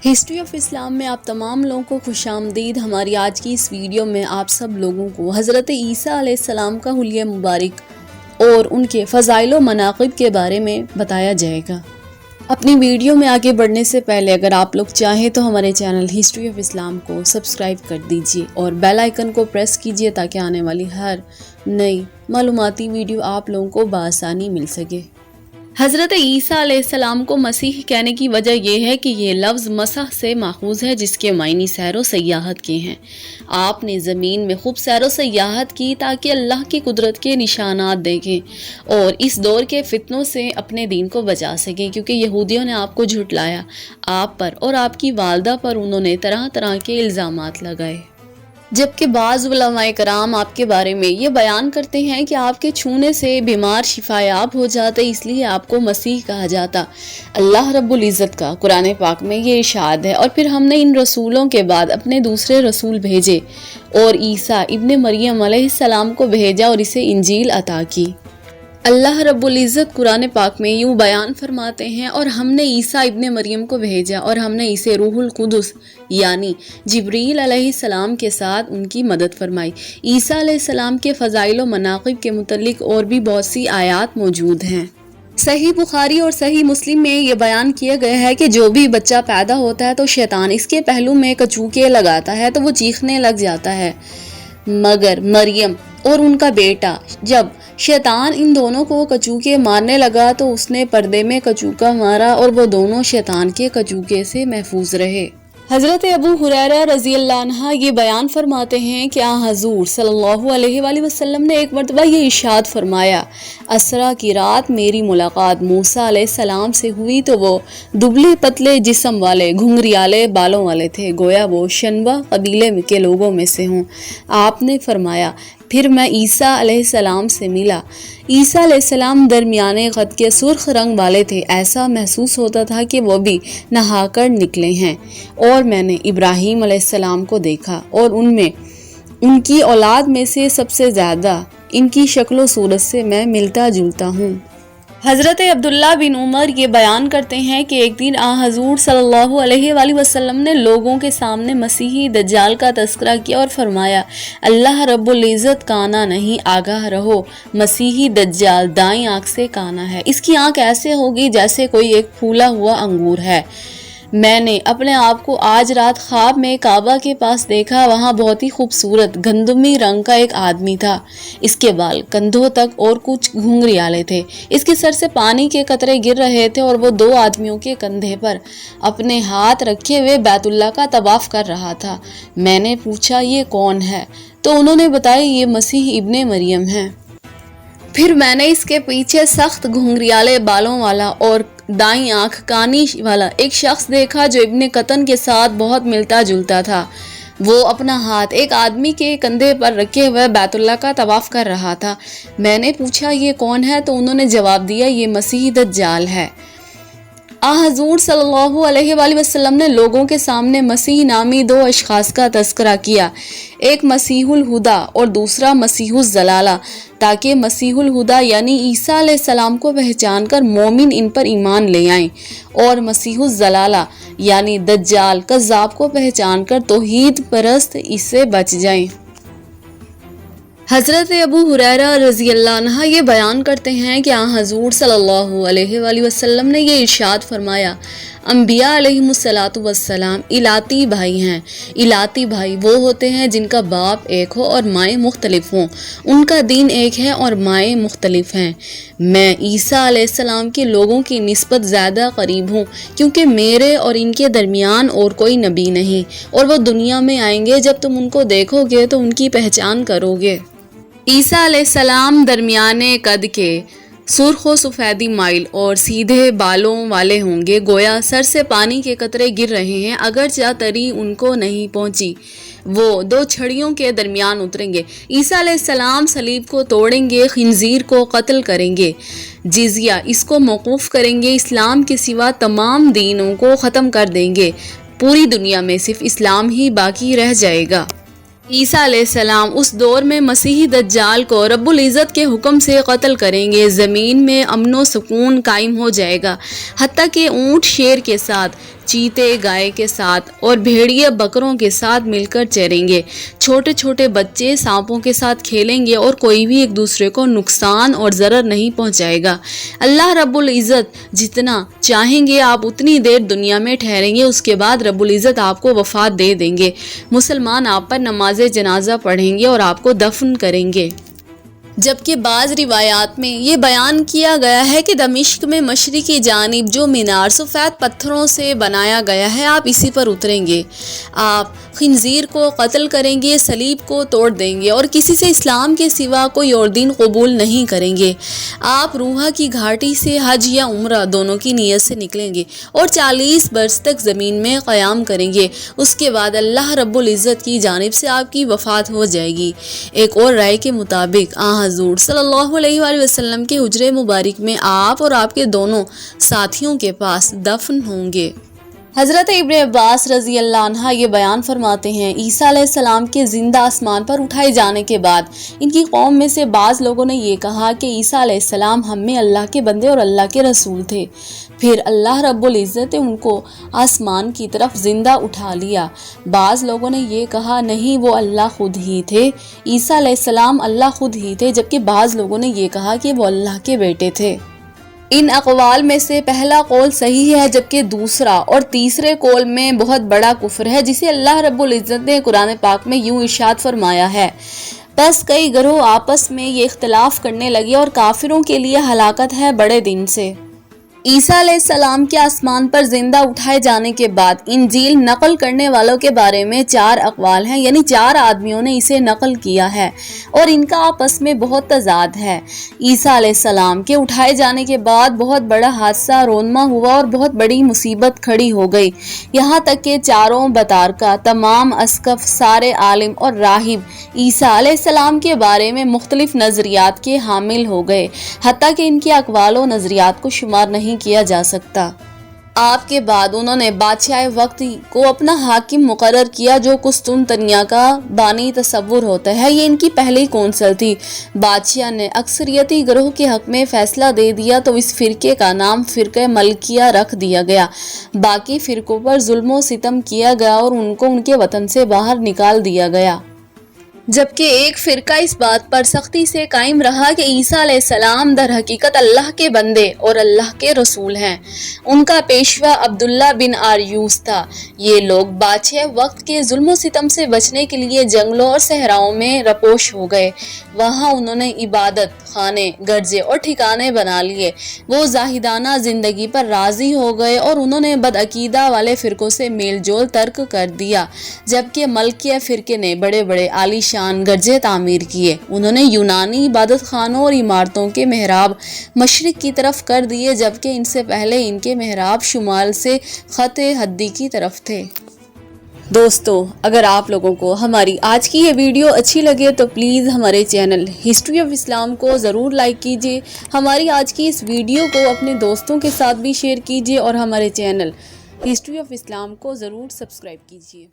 History of اسلام میں آپ تمام لوگوں کو خوش آمدید۔ ہماری آج کی اس ویڈیو میں آپ سب لوگوں کو حضرت عیسیٰ علیہ السلام کا حلیہ مبارک اور ان کے فضائل و مناقب کے بارے میں بتایا جائے گا۔ اپنی ویڈیو میں آگے بڑھنے سے پہلے اگر آپ لوگ چاہیں تو ہمارے چینل ہسٹری آف اسلام کو سبسکرائب کر دیجئے اور بیل آئیکن کو پریس کیجئے تاکہ آنے والی ہر نئی معلوماتی ویڈیو آپ لوگوں کو بآسانی مل سکے۔ حضرت عیسیٰ علیہ السلام کو مسیح کہنے کی وجہ یہ ہے کہ یہ لفظ مسح سے ماخوذ ہے، جس کے معنی سیر و سیاحت کے ہیں۔ آپ نے زمین میں خوب سیر و سیاحت کی تاکہ اللہ کی قدرت کے نشانات دیکھیں اور اس دور کے فتنوں سے اپنے دین کو بچا سکیں، کیونکہ یہودیوں نے آپ کو جھٹلایا۔ آپ پر اور آپ کی والدہ پر انہوں نے طرح طرح کے الزامات لگائے، جبکہ بعض علماء کرام آپ کے بارے میں یہ بیان کرتے ہیں کہ آپ کے چھونے سے بیمار شفایاب ہو جاتے، اس لیے آپ کو مسیح کہا جاتا۔ اللہ رب العزت کا قرآن پاک میں یہ ارشاد ہے، اور پھر ہم نے ان رسولوں کے بعد اپنے دوسرے رسول بھیجے اور عیسیٰ ابن مریم علیہ السلام کو بھیجا اور اسے انجیل عطا کی۔ اللہ رب العزت قرآن پاک میں یوں بیان فرماتے ہیں، اور ہم نے عیسیٰ ابن مریم کو بھیجا اور ہم نے اسے روح القدس یعنی جبریل علیہ السلام کے ساتھ ان کی مدد فرمائی۔ عیسیٰ علیہ السلام کے فضائل و مناقب کے متعلق اور بھی بہت سی آیات موجود ہیں۔ صحیح بخاری اور صحیح مسلم میں یہ بیان کیا گیا ہے کہ جو بھی بچہ پیدا ہوتا ہے تو شیطان اس کے پہلو میں کچوکے لگاتا ہے تو وہ چیخنے لگ جاتا ہے، مگر مریم اور ان کا بیٹا جب شیطان ان دونوں کو کچوکے مارنے لگا تو اس نے پردے میں کچوکا مارا اور وہ دونوں شیطان کے کچوکے سے محفوظ رہے۔ حضرت ابو ہریرہ رضی اللہ عنہ یہ بیان فرماتے ہیں کہ حضور صلی اللہ علیہ وآلہ وسلم نے ایک مرتبہ یہ ارشاد فرمایا، اسرا کی رات میری ملاقات موسیٰ علیہ السلام سے ہوئی تو وہ دبلے پتلے جسم والے گھنگریالے بالوں والے تھے، گویا وہ شنوا قبیلے کے لوگوں میں سے ہوں۔ آپ نے فرمایا، پھر میں عیسیٰ علیہ السلام سے ملا۔ عیسیٰ علیہ السلام درمیانے قد کے سرخ رنگ والے تھے، ایسا محسوس ہوتا تھا کہ وہ بھی نہا کر نکلے ہیں۔ اور میں نے ابراہیم علیہ السلام کو دیکھا اور ان کی اولاد میں سے سب سے زیادہ ان کی شکل و صورت سے میں ملتا جلتا ہوں۔ حضرت عبداللہ بن عمر یہ بیان کرتے ہیں کہ ایک دن حضور صلی اللہ علیہ وآلہ وسلم نے لوگوں کے سامنے مسیحی دجال کا تذکرہ کیا اور فرمایا، اللہ رب العزت کانا نہیں، آگاہ رہو، مسیحی دجال دائیں آنکھ سے کانا ہے، اس کی آنکھ ایسے ہوگی جیسے کوئی ایک پھولا ہوا انگور ہے۔ میں نے اپنے آپ کو آج رات خواب میں کعبہ کے پاس دیکھا، وہاں بہت ہی خوبصورت گندمی رنگ کا ایک آدمی تھا، اس کے بال کندھوں تک اور کچھ گھنگریالے تھے، اس کے سر سے پانی کے قطرے گر رہے تھے اور وہ دو آدمیوں کے کندھے پر اپنے ہاتھ رکھے ہوئے بیت اللہ کا طواف کر رہا تھا۔ میں نے پوچھا یہ کون ہے؟ تو انہوں نے بتایا یہ مسیح ابن مریم ہے۔ پھر میں نے اس کے پیچھے سخت گھنگریالے بالوں والا اور دائیں آنکھ کانی والا ایک شخص دیکھا جو ابن قطن کے ساتھ بہت ملتا جلتا تھا۔ وہ اپنا ہاتھ ایک آدمی کے کندھے پر رکھے ہوئے بیت اللہ کا طواف کر رہا تھا۔ میں نے پوچھا یہ کون ہے؟ تو انہوں نے جواب دیا یہ مسیح دجال ہے۔ حضور صلی اللہ علیہ وآلہ وسلم نے لوگوں کے سامنے مسیح نامی دو اشخاص کا تذکرہ کیا، ایک مسیح الہدا اور دوسرا مسیح الضلالہ، تاکہ مسیح الہدا یعنی عیسیٰ علیہ السلام کو پہچان کر مومن ان پر ایمان لے آئیں، اور مسیح الضلالہ یعنی دجال کذاب کو پہچان کر توحید پرست اس سے بچ جائیں۔ حضرت ابو ہریرہ رضی اللہ عنہ یہ بیان کرتے ہیں کہ حضور صلی اللہ علیہ وآلہ وسلم نے یہ ارشاد فرمایا، انبیاء علیہم السلام الاتی بھائی ہیں۔ الاتی بھائی وہ ہوتے ہیں جن کا باپ ایک ہو اور مائیں مختلف ہوں، ان کا دین ایک ہے اور مائیں مختلف ہیں۔ میں عیسیٰ علیہ السلام کے لوگوں کی نسبت زیادہ قریب ہوں، کیونکہ میرے اور ان کے درمیان اور کوئی نبی نہیں، اور وہ دنیا میں آئیں گے، جب تم ان کو دیکھو گے تو ان کی پہچان کرو گے۔ عیسیٰ علیہ السلام درمیانے قد کے سرخ و سفیدی مائل اور سیدھے بالوں والے ہوں گے، گویا سر سے پانی کے قطرے گر رہے ہیں، اگرچہ تری ان کو نہیں پہنچی۔ وہ دو چھڑیوں کے درمیان اتریں گے۔ عیسیٰ علیہ السلام صلیب کو توڑیں گے، خنزیر کو قتل کریں گے، جزیہ اس کو موقوف کریں گے، اسلام کے سوا تمام دینوں کو ختم کر دیں گے، پوری دنیا میں صرف اسلام ہی باقی رہ جائے گا۔ عیسیٰ علیہ السلام اس دور میں مسیحی دجال کو رب العزت کے حکم سے قتل کریں گے، زمین میں امن و سکون قائم ہو جائے گا، حتیٰ کہ اونٹ شیر کے ساتھ چیتے گائے کے ساتھ اور بھیڑیے بکروں کے ساتھ مل کر چریں گے، چھوٹے چھوٹے بچے سانپوں کے ساتھ کھیلیں گے اور کوئی بھی ایک دوسرے کو نقصان اور ضرر نہیں پہنچائے گا۔ اللہ رب العزت جتنا چاہیں گے آپ اتنی دیر دنیا میں ٹھہریں گے، اس کے بعد رب العزت آپ کو وفات دے دیں گے۔ مسلمان آپ پر نماز جنازہ پڑھیں گے اور آپ کو دفن کریں گے۔ جبکہ بعض روایات میں یہ بیان کیا گیا ہے کہ دمشق میں مشرقی جانب جو مینار سفید پتھروں سے بنایا گیا ہے، آپ اسی پر اتریں گے، آپ خنزیر کو قتل کریں گے، صلیب کو توڑ دیں گے اور کسی سے اسلام کے سوا کوئی اور دین قبول نہیں کریں گے۔ آپ روحا کی گھاٹی سے حج یا عمرہ دونوں کی نیت سے نکلیں گے اور 40 برس تک زمین میں قیام کریں گے، اس کے بعد اللہ رب العزت کی جانب سے آپ کی وفات ہو جائے گی۔ ایک اور رائے کے مطابق حضور صلی اللہ علیہ وآلہ وسلم کے حجرے مبارک میں آپ اور آپ کے دونوں ساتھیوں کے پاس دفن ہوں گے۔ حضرت ابن عباس رضی اللہ عنہ یہ بیان فرماتے ہیں، عیسیٰ علیہ السلام کے زندہ آسمان پر اٹھائے جانے کے بعد ان کی قوم میں سے بعض لوگوں نے یہ کہا کہ عیسیٰ علیہ السلام ہم میں اللہ کے بندے اور اللہ کے رسول تھے۔ پھر اللہ رب العزت نے ان کو آسمان کی طرف زندہ اٹھا لیا۔ بعض لوگوں نے یہ کہا نہیں، وہ اللہ خود ہی تھے، عیسیٰ علیہ السلام اللہ خود ہی تھے، جبکہ بعض لوگوں نے یہ کہا کہ وہ اللہ کے بیٹے تھے۔ ان اقوال میں سے پہلا قول صحیح ہے، جبکہ دوسرا اور تیسرے قول میں بہت بڑا کفر ہے، جسے اللہ رب العزت نے قرآن پاک میں یوں ارشاد فرمایا ہے، بس کئی گروہ آپس میں یہ اختلاف کرنے لگے اور کافروں کے لیے ہلاکت ہے بڑے دن سے۔ عیسیٰ علیہ السلام کے آسمان پر زندہ اٹھائے جانے کے بعد انجیل نقل کرنے والوں کے بارے میں 4 اقوال ہیں، یعنی 4 آدمیوں نے اسے نقل کیا ہے اور ان کا آپس میں بہت تضاد ہے۔ عیسیٰ علیہ السلام کے اٹھائے جانے کے بعد بہت بڑا حادثہ رونما ہوا اور بہت بڑی مصیبت کھڑی ہو گئی، یہاں تک کہ چاروں بطارکہ، تمام اسقف، سارے عالم اور راہب عیسیٰ علیہ السلام کے بارے میں مختلف نظریات کے حامل ہو گئے، حتیٰ کہ ان کے اقوال و نظریات کو شمار نہیں کیا جا سکتا۔ آپ کے بعد انہوں نے بادشاہ وقت کو اپنا حاکم مقرر کیا، جو قسطنطنیہ کا بانی تصور ہوتا ہے۔ یہ ان کی پہلی کونسل تھی۔ بادشاہ نے اکثریتی گروہ کے حق میں فیصلہ دے دیا تو اس فرقے کا نام فرقہ ملکیہ رکھ دیا گیا۔ باقی فرقوں پر ظلم و ستم کیا گیا اور ان کو ان کے وطن سے باہر نکال دیا گیا، جبکہ ایک فرقہ اس بات پر سختی سے قائم رہا کہ عیسیٰ علیہ السلام در حقیقت اللہ کے بندے اور اللہ کے رسول ہیں۔ ان کا پیشوا عبداللہ بن آریوس تھا۔ یہ لوگ بادشاہ وقت کے ظلم و ستم سے بچنے کے لیے جنگلوں اور صحراؤں میں رپوش ہو گئے۔ وہاں انہوں نے عبادت خانے، گرجے اور ٹھکانے بنا لیے۔ وہ زاہدانہ زندگی پر راضی ہو گئے اور انہوں نے بدعقیدہ والے فرقوں سے میل جول ترک کر دیا، جبکہ ملکیہ فرقے نے بڑے بڑے عالی شان گرجے تعمیر کیے۔ انہوں نے یونانی عبادت خانوں اور عمارتوں کے محراب مشرق کی طرف کر دیے، جبکہ ان سے پہلے ان کے محراب شمال سے خط ہدی کی طرف تھے۔ دوستو، اگر آپ لوگوں کو ہماری آج کی یہ ویڈیو اچھی لگے تو پلیز ہمارے چینل ہسٹری آف اسلام کو ضرور لائک کیجیے، ہماری آج کی اس ویڈیو کو اپنے دوستوں کے ساتھ بھی شیئر کیجیے اور ہمارے چینل ہسٹری آف اسلام کو ضرور سبسکرائب کیجیے۔